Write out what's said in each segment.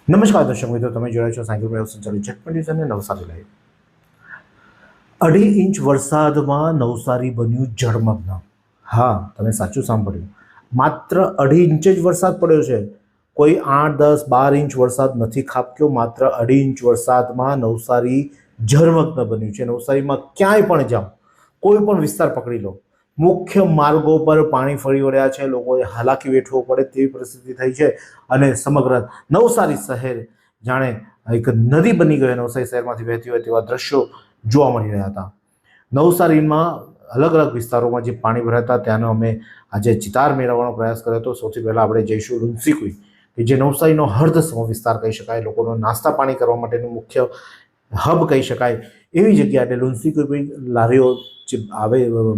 નમસ્કાર દર્શક મિત્રો, તમે જોડાયો છો સાયકલ પ્રયોગ સંચાલિત ઝટપટ ન્યૂઝ અને નવસારી લાઈવ। 2.5 ઇંચ વરસાદમાં નવસારી બન્યું જળમગ્ન। હા, તમે સાચું સાંભળ્યું, માત્ર 2.5 ઇંચ જ વરસાદ પડ્યો છે। કોઈ 8, 10, 12 ઇંચ વરસાદ નથી ખાબક્યો। માત્ર 2.5 ઇંચ વરસાદમાં નવસારી જળમગ્ન બન્યું છે। નવસારીમાં ક્યાંય પણ જાઓ, કોઈ પણ વિસ્તાર પકડી લો, મુખ્ય માર્ગો પર પાણી ફરી વળ્યા છે। લોકોએ હાલાકી વેઠવો પડે તેવી પરિસ્થિતિ થઈ છે અને સમગ્ર નવસારી શહેર જાણે એક નદી બની ગયો। નવસારી શહેરમાંથી વહેતી હોય તેવા દ્રશ્યો જોવા મળી રહ્યા હતા। નવસારીમાં અલગ અલગ વિસ્તારોમાં જે પાણી ભરાયા હતા ત્યાંનો અમે આજે ચિતાર મેળવવાનો પ્રયાસ કર્યો હતો। સૌથી પહેલાં આપણે જઈશું લુન્સીકુઈ, કે જે નવસારીનો હર્દસમ વિસ્તાર કહી શકાય, લોકોનો નાસ્તા પાણી કરવા માટેનું મુખ્ય હબ કહી શકાય એવી જગ્યા। એટલે લુન્સીકુઈ લારીઓ જે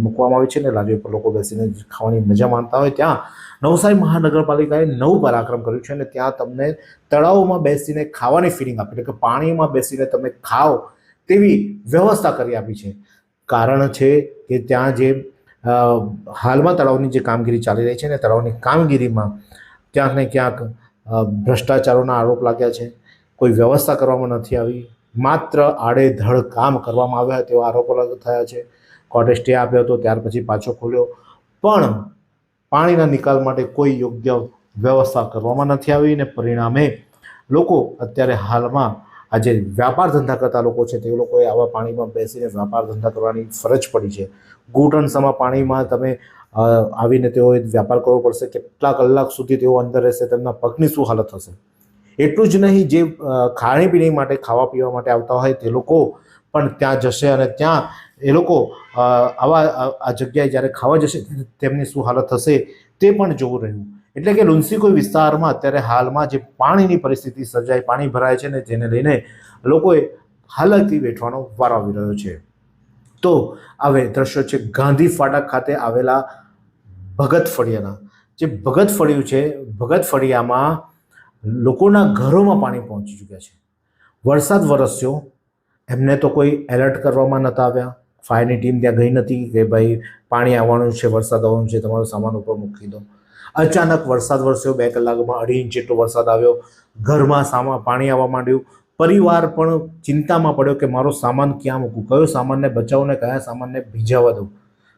મૂકવામાં આવે છે ને, લારીઓ પર લોકો બેસીને ખાવાની મજા માણતા હોય, ત્યાં નવસારી મહાનગરપાલિકાએ નવું પરાક્રમ કર્યું છે અને ત્યાં તમને તળાવોમાં બેસીને ખાવાની ફિલિંગ આપી, એટલે કે પાણીમાં બેસીને તમે ખાઓ તેવી વ્યવસ્થા કરી આપી છે। કારણ છે કે ત્યાં જે હાલમાં તળાવની જે કામગીરી ચાલી રહી છે ને, તળાવની કામગીરીમાં ક્યાંક ને ક્યાંક ભ્રષ્ટાચારોના આરોપ લાગ્યા છે। કોઈ વ્યવસ્થા કરવામાં નથી આવી, માત્ર આડેધડ કામ કરવામાં આવ્યા તેવા આરોપો થયા છે। કોર્ટે સ્ટે આપ્યો હતો, ત્યાર પછી પાછો ખોલ્યો, પણ પાણીના નિકાલ માટે કોઈ યોગ્ય વ્યવસ્થા કરવામાં નથી આવી ને પરિણામે લોકો અત્યારે હાલમાં આજે વ્યાપાર ધંધા કરતા લોકો છે તે લોકોએ આવા પાણીમાં બેસીને વ્યાપાર ધંધા કરવાની ફરજ પડી છે। ઘૂંટણસમાં પાણીમાં તમે આવીને તેઓએ વ્યાપાર કરવો પડશે। કેટલા કલાક સુધી તેઓ અંદર રહેશે, તેમના પગની શું હાલત હશે। એટલું જ નહીં, જે ખાણીપીણી માટે, ખાવા પીવા માટે આવતા હોય તે લોકો પણ ત્યાં જશે અને ત્યાં એ લોકો આ જગ્યાએ જ્યારે ખાવા જશે તેમની શું હાલત થશે તે પણ જોવું રહ્યું। એટલે કે લુન્સીકુઈ વિસ્તારમાં અત્યારે હાલમાં જે પાણીની પરિસ્થિતિ સર્જાઈ, પાણી ભરાય છે ને, જેને લઈને લોકોએ હાલાકી વેઠવાનો વારો આવી રહ્યો છે। તો હવે દ્રશ્યો છે ગાંધી ફાટક ખાતે આવેલા ભગત ફળિયાના। જે ભગત ફળિયું છે, ભગત ફળિયામાં લોકોના ઘરોમાં પાણી પહોંચી ચૂક્યા છે। વરસાદ વરસ્યો, એમને તો કોઈ એલર્ટ કરવામાં નહોતા આવ્યા, ફાયરની ટીમ ત્યાં ગઈ નથી કે ભાઈ પાણી આવવાનું છે, વરસાદ આવવાનું છે, તમારો સામાન ઉપર મૂકી દો। અચાનક વરસાદ વરસ્યો, 2 કલાકમાં 2.5 ઇંચ જેટલો વરસાદ આવ્યો, ઘરમાં પાણી આવવા માંડ્યું। પરિવાર પણ ચિંતામાં પડ્યો કે મારો સામાન ક્યાં મૂકું, કયો સામાનને બચાવું ને કયા સામાનને ભીજાવા દઉં।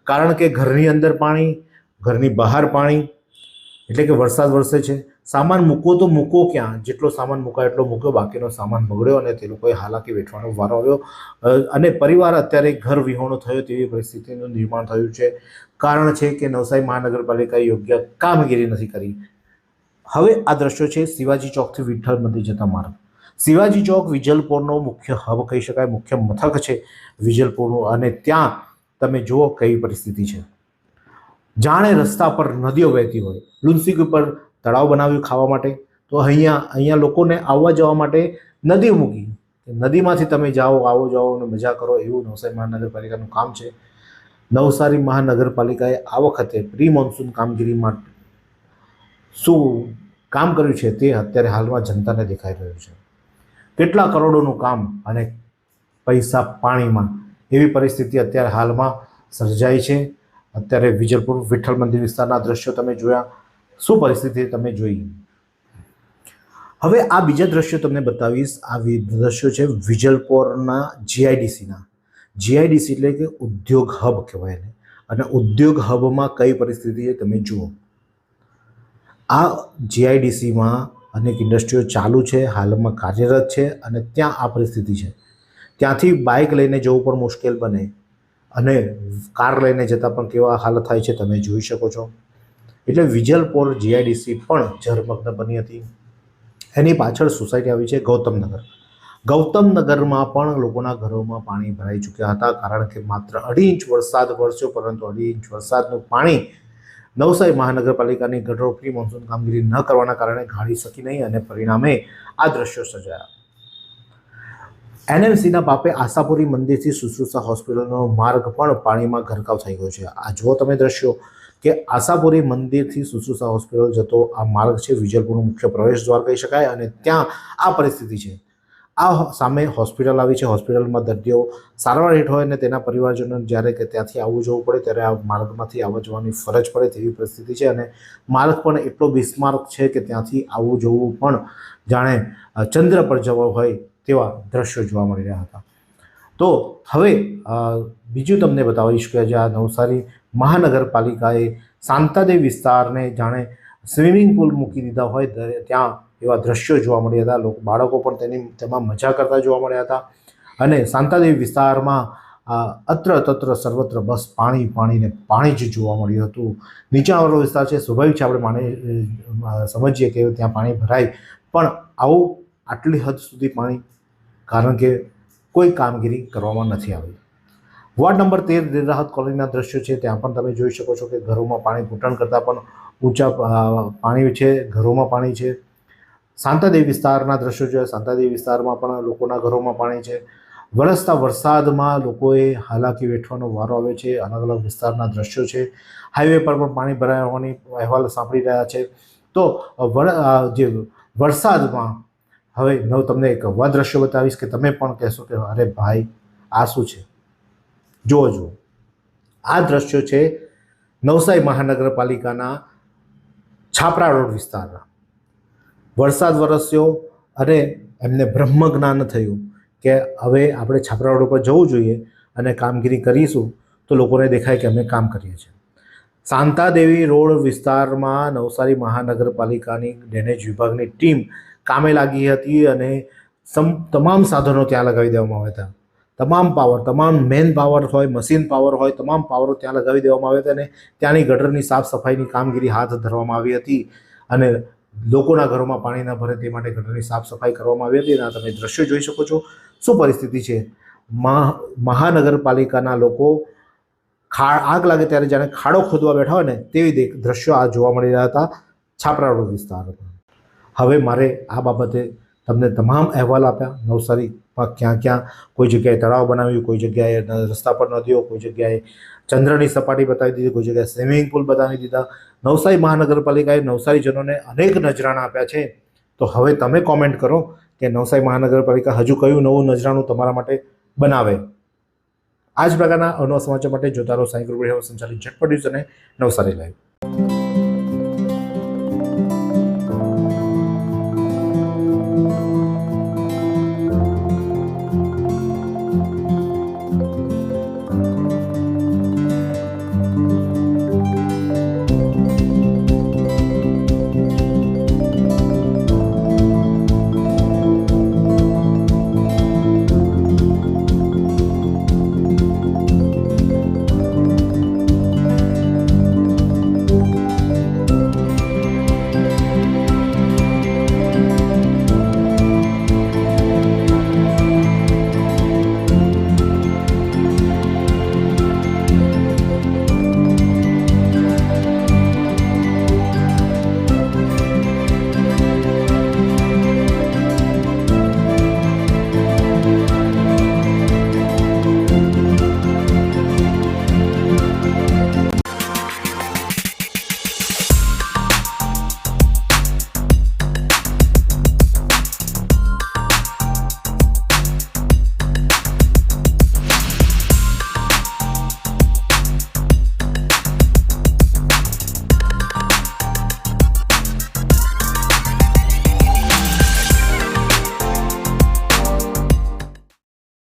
કારણ કે ઘરની અંદર પાણી, ઘરની બહાર પાણી, એટલે કે વરસાદ વરસે છે, સામાન મૂકો તો મૂકો ક્યાં? જેટલો સામાન મૂકાય એટલો મૂક્યો, બાકીનો સામાન બગડ્યો અને તે લોકોએ હાલાકી વેઠવાનો વારો આવ્યો અને પરિવાર અત્યારે ઘર વિહોણો થયો તેવી પરિસ્થિતિનું નિર્માણ થયું છે। કારણ છે કે નવસારી મહાનગરપાલિકાએ યોગ્ય કામગીરી નથી કરી। હવે આ દ્રશ્યો છે શિવાજી ચોકથી વિઠ્ઠલ મંદિર જતા માર્ગ। શિવાજી ચોક વિજલપોરનો મુખ્ય હબ કહી શકાય, મુખ્ય મથક છે વિજલપોરનું, અને ત્યાં તમે જુઓ કઈ પરિસ્થિતિ છે। જાણે રસ્તા પર નદીઓ વહેતી હોય। લુન્સીકુઈ પર તળાવ બનાવ્યું ખાવા માટે, તો અહીંયા લોકોને આવવા જવા માટે નદી મૂકી, નદીમાંથી તમે જાઓ, આવો જાઓ અને મજા કરો, એવું નવસારી મહાનગરપાલિકાનું કામ છે। નવસારી મહાનગરપાલિકાએ આ વખતે પ્રી મોન્સૂન કામગીરીમાં શું કામ કર્યું છે તે અત્યારે હાલમાં જનતાને દેખાઈ રહ્યું છે। કેટલા કરોડોનું કામ અને પૈસા પાણીમાં, એવી પરિસ્થિતિ અત્યારે હાલમાં સર્જાઈ છે। અત્યારે વિજલપુર વિઠ્ઠલ મંદિર વિસ્તારના દ્રશ્યો તમે જોયા, શું પરિસ્થિતિ તમે જોઈ। હવે આ બીજા દ્રશ્યો તમને બતાવીશ। આ દ્રશ્યો છે વિજલપોરના જીઆઈડીસીના। જીઆઈડીસી એટલે કે ઉદ્યોગ હબ કહેવાય એને, અને ઉદ્યોગ હબમાં કઈ પરિસ્થિતિ છે તમે જુઓ। આ જીઆઈડીસીમાં અનેક ઇન્ડસ્ટ્રીઓ ચાલુ છે, હાલમાં કાર્યરત છે, અને ત્યાં આ પરિસ્થિતિ છે। ત્યાંથી બાઇક લઈને જવું પણ મુશ્કેલ બને અને કાર લઈને જતાં પણ કેવા હાલત થાય છે તમે જોઈ શકો છો। એટલે વિજલપોર જીઆઈડીસી પણ જળમગ્ન બની હતી। એની પાછળ સોસાયટી આવી છે ગૌતમનગર। ગૌતમનગરમાં પણ લોકોના ઘરોમાં પાણી ભરાઈ ચૂક્યા હતા, કારણ કે માત્ર 2.5 ઇંચ વરસાદ વરસ્યો, પરંતુ 2.5 ઇંચ વરસાદનું પાણી નવસારી મહાનગરપાલિકાની ગટરો પ્રી મોન્સૂન કામગીરી ન કરવાના કારણે ગાળી શકી નહીં અને પરિણામે આ દ્રશ્યો સર્જાયા। એનએમસીના પાપે આશાપુરી મંદિરથી શુશ્રુષા હોસ્પિટલનો માર્ગ પણ પાણીમાં ગરકાવ થઈ ગયો છે। આ જુઓ તમે દ્રશ્યો કે આશાપુરી મંદિરથી શુશ્રુષા હોસ્પિટલ જતો આ માર્ગ છે, વિજલપુરનું મુખ્ય પ્રવેશ દ્વાર કહી શકાય, અને ત્યાં આ પરિસ્થિતિ છે। આ સામે હોસ્પિટલ આવી છે, હોસ્પિટલમાં દર્દીઓ સારવાર હેઠળ હોય અને તેના પરિવારજનો જ્યારે કે ત્યાંથી આવવું જવું પડે ત્યારે આ માર્ગમાંથી આવવા જવાની ફરજ પડે તેવી પરિસ્થિતિ છે અને માર્ગ પણ એટલો બિસ્માર્ક છે કે ત્યાંથી આવવું જવું પણ જાણે ચંદ્ર પર જવું હોય તેવા દ્રશ્યો જોવા મળી રહ્યા હતા. તો હવે બીજું તમને બતાવીશ કે જે આ નવસારી મહાનગરપાલિકાએ શાંતાદેવી વિસ્તારને જાણે સ્વિમિંગ પુલ મૂકી દીધા હોય ત્યાં એવા દ્રશ્યો જોવા મળ્યા હતા. બાળકો પણ તેમાં મજા કરતા જોવા મળ્યા હતા અને શાંતાદેવી વિસ્તારમાં અત્ર તત્ર સર્વત્ર બસ પાણી પાણી પાણી જ જોવા મળ્યું હતું. નીચાણવાળો વિસ્તાર છે, સ્વાભાવિક છે, આપણે સમજીએ કે ત્યાં પાણી ભરાય, પણ આવું આટલી હદ સુધી પાણી કારણ કે કોઈ કામગીરી કરવામાં નથી આવી. વોર્ડ નંબર 13 દિલ રાહત કોલોનીના દ્રશ્યો છે, ત્યાં પણ તમે જોઈ શકો છો કે ઘરોમાં પાણી ઘૂંટણ કરતાં પણ ઊંચા પાણી છે, ઘરોમાં પાણી છે. શાંતાદેવી વિસ્તારના દ્રશ્યો છે, શાંતાદેવી વિસ્તારમાં પણ લોકોના ઘરોમાં પાણી છે. વરસતા વરસાદમાં લોકોએ હાલાકી વેઠવાનો વારો આવે છે. અલગ અલગ વિસ્તારના દ્રશ્યો છે. હાઈવે પર પણ પાણી ભરાયા હોવાની અહેવાલ સાંભળી રહ્યા છે. તો જે વરસાદમાં હવે તમને એક એવા દ્રશ્યો બતાવીશ કે તમે પણ કહેશો કે અરે ભાઈ આ શું છે. જુઓ આ દ્રશ્યો છે નવસારી મહાનગરપાલિકાના છાપરા રોડ વિસ્તારના. વરસાદ વરસ્યો અને એમને બ્રહ્મ જ્ઞાન થયું કે હવે આપણે છાપરા રોડ ઉપર જવું જોઈએ અને કામગીરી કરીશું તો લોકોને દેખાય કે અમે કામ કરીએ છીએ. શાંતાદેવી રોડ વિસ્તારમાં નવસારી મહાનગરપાલિકાની ડ્રેનેજ વિભાગની ટીમ કામે લાગી હતી અને તમામ સાધનો ત્યાં લગાવી દેવામાં આવ્યા હતા. તમામ પાવર, તમામ મેન પાવર હોય, મશીન પાવર હોય, તમામ પાવરો ત્યાં લગાવી દેવામાં આવ્યા હતા અને ત્યાંની ગટરની સાફ સફાઈની કામગીરી હાથ ધરવામાં આવી હતી અને લોકોના ઘરોમાં પાણી ન ભરે તે માટે ગટરની સાફ સફાઈ કરવામાં આવી હતી. અને તમે દ્રશ્યો જોઈ શકો છો શું પરિસ્થિતિ છે. મહાનગરપાલિકાના લોકો આગ લાગે ત્યારે જાણે ખાડો ખોદવા બેઠા હોય ને તેવી દ્રશ્યો આ જોવા મળી રહ્યા હતા છાપરા રોડ વિસ્તારમાં. હવે મારે આ બાબતે તમને તમામ અહેવાલ આપ્યા. નવસારીમાં ક્યાં ક્યાં કોઈ જગ્યાએ તળાવ બનાવ્યું, કોઈ જગ્યાએ રસ્તા પર નદીઓ, કોઈ જગ્યાએ ચંદ્રની સપાટી બતાવી દીધી, કોઈ જગ્યાએ સ્વિમિંગ પુલ બનાવી દીધા. નવસારી મહાનગરપાલિકાએ નવસારીજનોને અનેક નજરાણા આપ્યા છે. તો હવે તમે કોમેન્ટ કરો કે નવસારી મહાનગરપાલિકા હજુ કયું નવું નજરાણું તમારા માટે બનાવે. આ જ પ્રકારના અવનવા સમાચાર માટે જોતા રહો સાંઈ ગ્રુપ સંચાલિત ઝટપટ ન્યૂઝ અને નવસારી લાઈવ.